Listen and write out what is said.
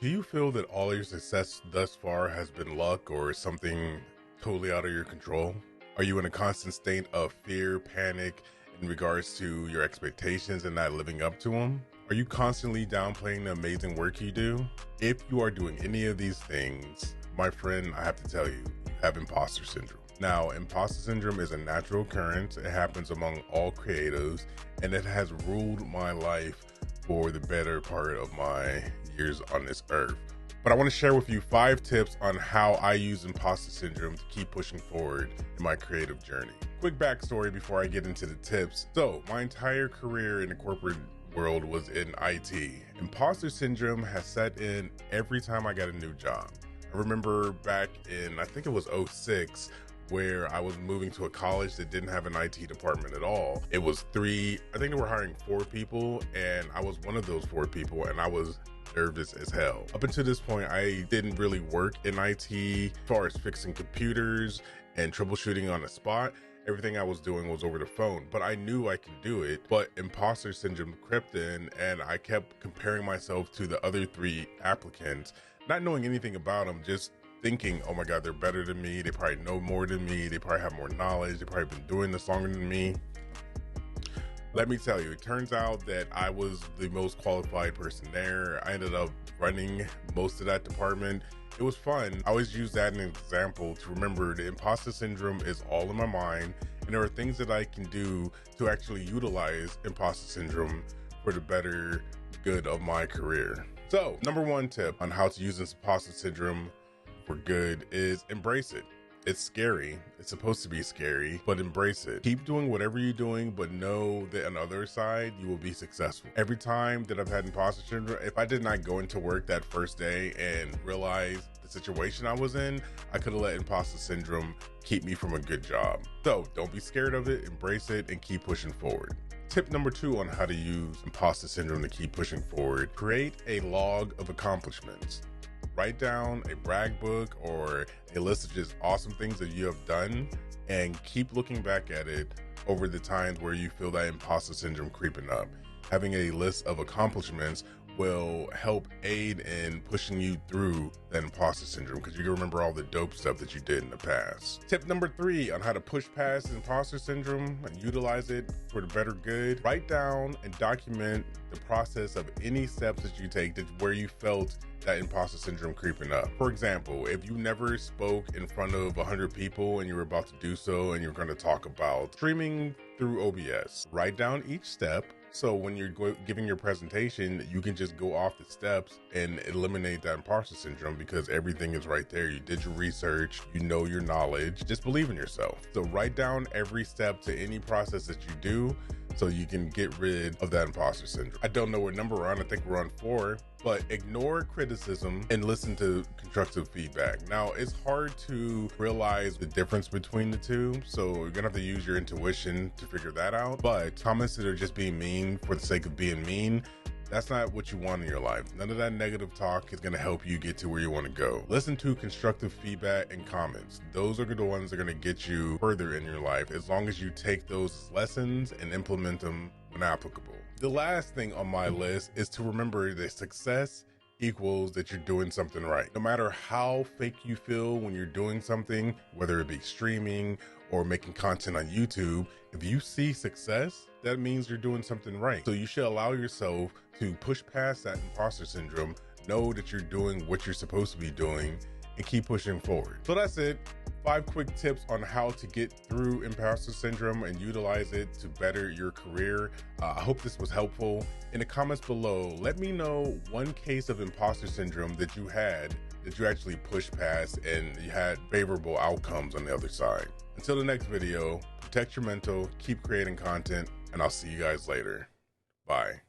Do you feel that all your success thus far has been luck or something totally out of your control? Are you in a constant state of fear, panic in regards to your expectations and not living up to them? Are you constantly downplaying the amazing work you do? If you are doing any of these things, my friend, I have to tell you, you have imposter syndrome. Now, imposter syndrome is a natural occurrence. It happens among all creatives, and it has ruled my life for the better part of my years on this earth. But I want to share with you 5 tips on how I use imposter syndrome to keep pushing forward in my creative journey. Quick backstory before I get into the tips. So, my entire career in the corporate world was in IT. Imposter syndrome has set in every time I got a new job. I remember back in, I think it was '06, where I was moving to a college that didn't have an IT department at all. It was I think they were hiring 4 people, and I was one of those 4 people, and I was nervous as hell. Up until this point, I didn't really work in IT as far as fixing computers and troubleshooting on the spot. Everything I was doing was over the phone, but I knew I could do it. But imposter syndrome crept in, and I kept comparing myself to the other 3 applicants, not knowing anything about them, just thinking, oh my God, they're better than me. They probably know more than me. They probably have more knowledge. They probably been doing this longer than me. Let me tell you, it turns out that I was the most qualified person there. I ended up running most of that department. It was fun. I always use that as an example to remember the imposter syndrome is all in my mind, and there are things that I can do to actually utilize imposter syndrome for the better good of my career. So, number 1 tip on how to use this imposter syndrome for good is embrace it. It's scary. It's supposed to be scary, but embrace it. Keep doing whatever you're doing, but know that on the other side, you will be successful. Every time that I've had imposter syndrome, if I did not go into work that first day and realize the situation I was in, I could have let imposter syndrome keep me from a good job. So don't be scared of it, embrace it, and keep pushing forward. Tip number 2 on how to use imposter syndrome to keep pushing forward: create a log of accomplishments. Write down a brag book or a list of just awesome things that you have done, and keep looking back at it over the times where you feel that imposter syndrome creeping up. Having a list of accomplishments will help aid in pushing you through that imposter syndrome, because you can remember all the dope stuff that you did in the past. Tip number 3 on how to push past imposter syndrome and utilize it for the better good: write down and document the process of any steps that you take where you felt that imposter syndrome creeping up. For example, if you never spoke in front of 100 people and you were about to do so, and you're going to talk about streaming through OBS, write down each step. So when you're giving your presentation, you can just go off the steps and eliminate that imposter syndrome, because everything is right there. You did your research, you know your knowledge, just believe in yourself. So write down every step to any process that you do so you can get rid of that imposter syndrome. I don't know what number we're on. I think we're on 4, but ignore criticism and listen to constructive feedback. Now, it's hard to realize the difference between the 2, so you're gonna have to use your intuition to figure that out. But comments that are just being mean for the sake of being mean, that's not what you want in your life. None of that negative talk is going to help you get to where you want to go. Listen to constructive feedback and comments. Those are the ones that are going to get you further in your life, as long as you take those lessons and implement them when applicable. The last thing on my list is to remember that success equals that you're doing something right. No matter how fake you feel when you're doing something, whether it be streaming or making content on YouTube, if you see success, that means you're doing something right. So you should allow yourself to push past that imposter syndrome, know that you're doing what you're supposed to be doing, and keep pushing forward. So that's it. 5 quick tips on how to get through imposter syndrome and utilize it to better your career. I hope this was helpful. In the comments below, let me know 1 case of imposter syndrome that you had, that you actually pushed past and you had favorable outcomes on the other side. Until the next video, protect your mental, keep creating content, and I'll see you guys later. Bye.